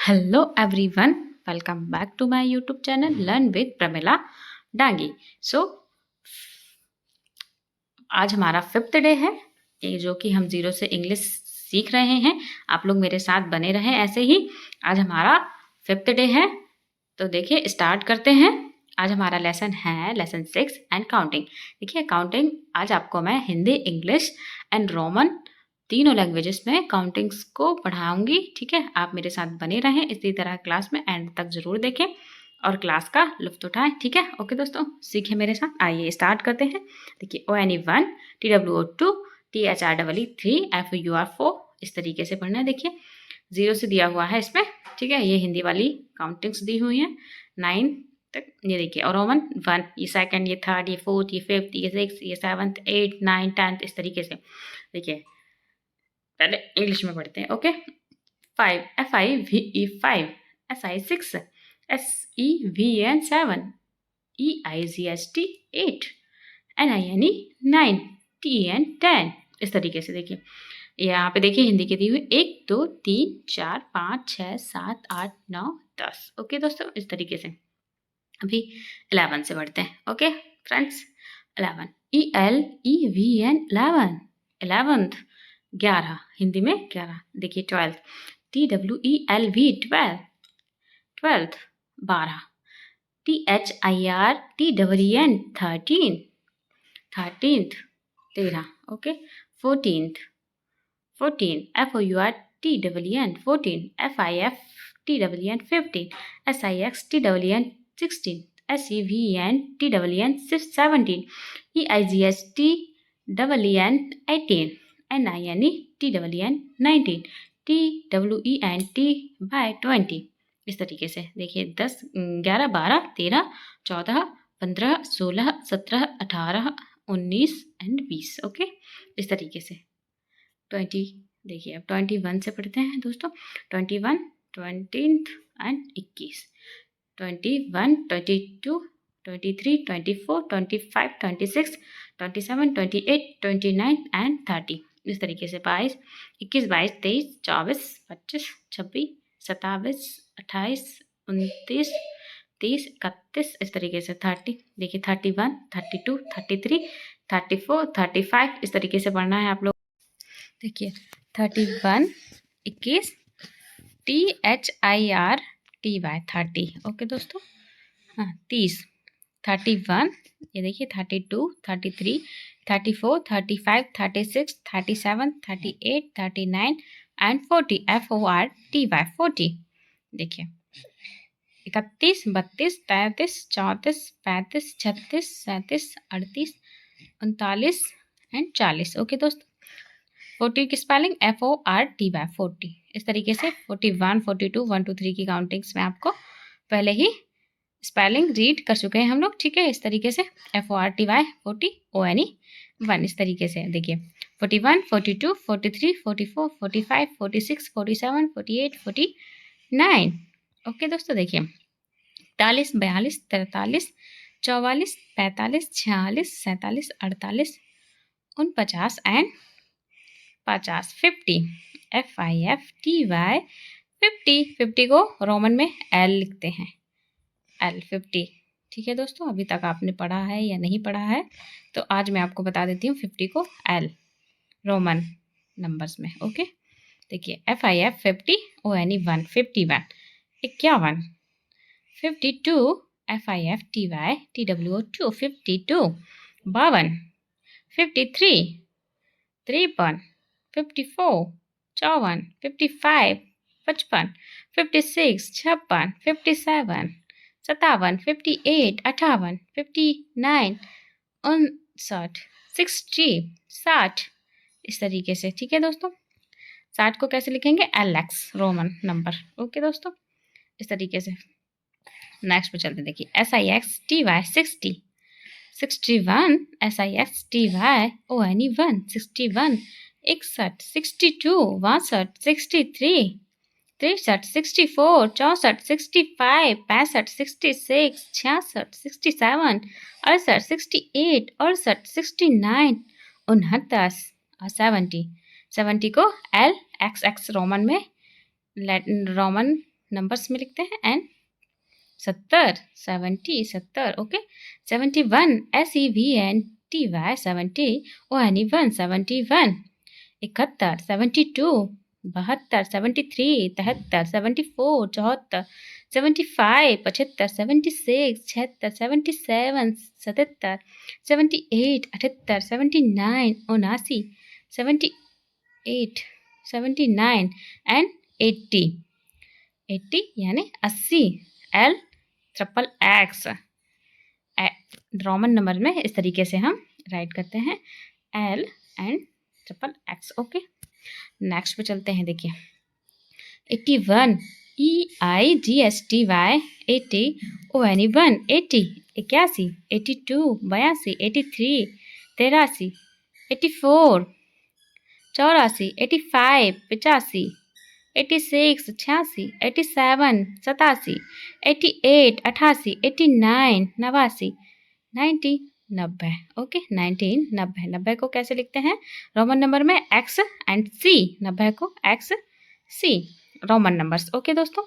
Hello everyone, welcome back to my YouTube channel Learn with Pramila Dangi. आज हमारा 5th day है, ये जो कि हम 0 से इंग्लिश सीख रहे हैं। आप लोग मेरे साथ बने रहें ऐसे ही। आज हमारा 5th डे है, तो देखिए स्टार्ट करते हैं। आज हमारा लेसन है लेसन 6 एंड काउंटिंग। देखिए काउंटिंग आज आपको मैं हिंदी, इंग्लिश एंड रोमन तीनों लैंग्वेजेस में काउंटिंग्स को पढ़ाऊंगी। ठीक है, आप मेरे साथ बने रहें इसी तरह क्लास में एंड तक जरूर देखें और क्लास का लुत्फ उठाएं। ठीक है, ओके दोस्तों, सीखें मेरे साथ। आइए स्टार्ट करते हैं। देखिए ONE1, TWO2, THREE 3, FUR 4, इस तरीके से पढ़ना है। देखिए 0 से दिया हुआ है इसमें। ठीक है, ये हिंदी वाली काउंटिंग्स दी हुई हैं 9 तक। ये देखिए, और रोमन 1, ये सेकंड, ये थर्ड, ये फोर्थ, ये फिफ्थ, ये सिक्स, ये 7th, 8th, 9th, 10th, इस तरीके से। देखिए पहले इंग्लिश में पढ़ते हैं। Okay, 5, FIVE 5, SI 6, SEVN 7, EIGHT 8, NINE 9, TN 10, इस तरीके से। देखिए यहाँ पे देखिए हिंदी की दी हुई 1 2 3 4 5 6 7 8 9 10। ओके दोस्तों, इस तरीके से। अभी 11 से बढ़ते हैं। Okay friends, 11, ELEVN 11, 11th, 11 Hindi में 11। देखिए 12th, TWELV 12, 12th, 12, THIRTWEN 13, 13th, 13। Okay, 14th, 14, FOURTWN 14, FIFTWN 15, SIXTWN 16, SEVNTWN 17, EIGHTWN 18, NINETWN 19, TWENT by 20, इस तरीके से। देखिए 10, 11, 12, 13, 14, 15, 16, 17, 18, 19 एंड 20। ओके, इस तरीके से। 20, देखिए अब 21 से पढ़ते हैं दोस्तों। 21, 20th एंड 21, 21, 22, 23, 24, 25, 26, 27, 28, 29 एंड 30, इस तरीके से। 22, 21, 22, 23, 24, 25, 26, 27, 28, 29, 30, 31, इस तरीके से। 30, देखिए 31, 32, 33, 34, 35, इस तरीके से पढ़ना है आप लोग। देखिए 31, 21, THIRTY 30। ओके दोस्तों, हाँ 30, 31, ये देखिए 32, 33, 34, 35, 36, 37, 38, 39 एंड 40, FORTY 40। देखिए 31, 32, 33, 34, 35, 36, 37, 38, 39 एंड 40। ओके दोस्तों, 40 की स्पेलिंग FORTY 40, इस तरीके से। 41, 42, 1 2 3 की काउंटिंग्स में आपको पहले ही स्पेलिंग रीड कर चुके हैं हम लोग। ठीक है, इस तरीके से। FORTY 40, ONE1, इस तरीके से। देखिए 41, 42, 43, 44, 45, 46, 47, 48, 49। ओके दोस्तों, देखिए 41, 42, 43, 44, 45, 46, 47, 48, 49 एंड 50, 50, FIFTY 50, 50 को रोमन में L लिखते हैं, L 50। ठीक है दोस्तों, अभी तक आपने पढ़ा है या नहीं पढ़ा है तो आज मैं आपको बता देती हूँ 50 को L रोमन नंबर्स में। ओके, देखिए FIF 50, ONE1 51, 51, 52, FIFTY TWO2 52, 52, 53, 53, 54, 54, 55, 55, 56, 56, 57, 57, 58, 58, 59, 59, 60, 60, इस तरीके से। ठीक है दोस्तों, 60 को कैसे लिखेंगे? LX Roman number. ओके दोस्तों, इस तरीके से। नेक्स्ट पे चलते, देखिए SIXTY 60, 61, SIXTY ONE1 61, 61, 62, 62, 63, 63, 64, 64, 65, 65, 66, 66, 67, 68, 68, 68, 69, 69 और 70। 70 को LXX रोमन में रोमन नंबर्स में लिखते हैं N 70 70 okay 71 SEVENTY 70 ONE1 71 71 72 72 73 73 74 74 75 75 76 76 77 77 78 78 79 79 78 79 and 80 80 यानी 80 L triple x Roman number में इस तरीके से हम राइट करते हैं L and triple x okay. Next पे चलते हैं। देखिए 81 EIGSTY 80 ONE1 80 81 82 82 83 83 84 84 85 85 86 86 87 87 88 88 89 89 90 90 ओके 19 90 90 को कैसे लिखते हैं रोमन नंबर में एक्स एंड सी 90 को एक्स सी रोमन नंबर्स ओके दोस्तों।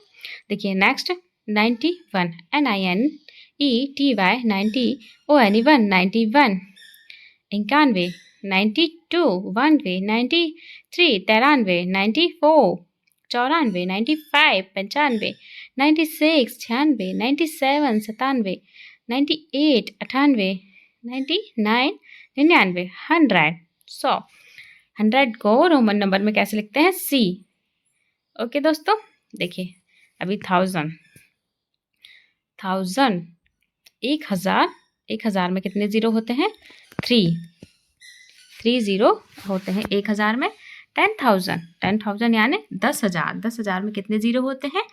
देखिए नेक्स्ट 91 NINETY 90 ONE1 91 91 92 92 93 93 94 94 95 95 96 96 97 97 98 98 99 99 100 100 100 को रोमन नंबर में कैसे लिखते हैं सी ओके दोस्तों। देखिए अभी 1000 1000 में कितने जीरो होते हैं 3 जीरो होते हैं 1000 में। 10,000 यानी 10,000 10,000 में कितने जीरो होते हैं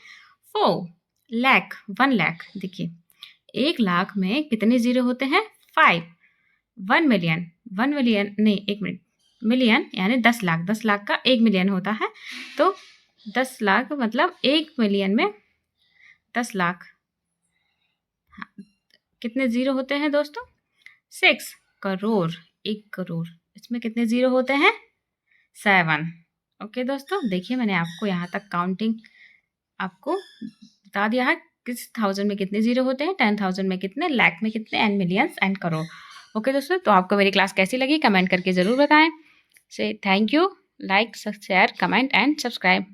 4 लाख 1 लाख। देखिए 1 लाख में कितने जीरो होते हैं 5 1 मिलियन नहीं एक मिनट मिलियन यानी 10 लाख 10 लाख का 1 मिलियन होता है तो 10 लाख मतलब 1 मिलियन में 10 लाख हाँ, कितने जीरो होते हैं दोस्तों 6 करोड़ 1 करोड़ इसमें कितने जीरो होते हैं 7 ओके दोस्तों। देखिए मैंने आपको यहाँ तक काउंटिंग आपको बता दिया है किस 1000 में कितने जीरो होते हैं 10,000 में कितने लाख में कितने and millions and crore okay दोस्तों। तो आपको मेरी क्लास कैसी लगी कमेंट करके ज़रूर बताएं। से thank you like share comment and subscribe.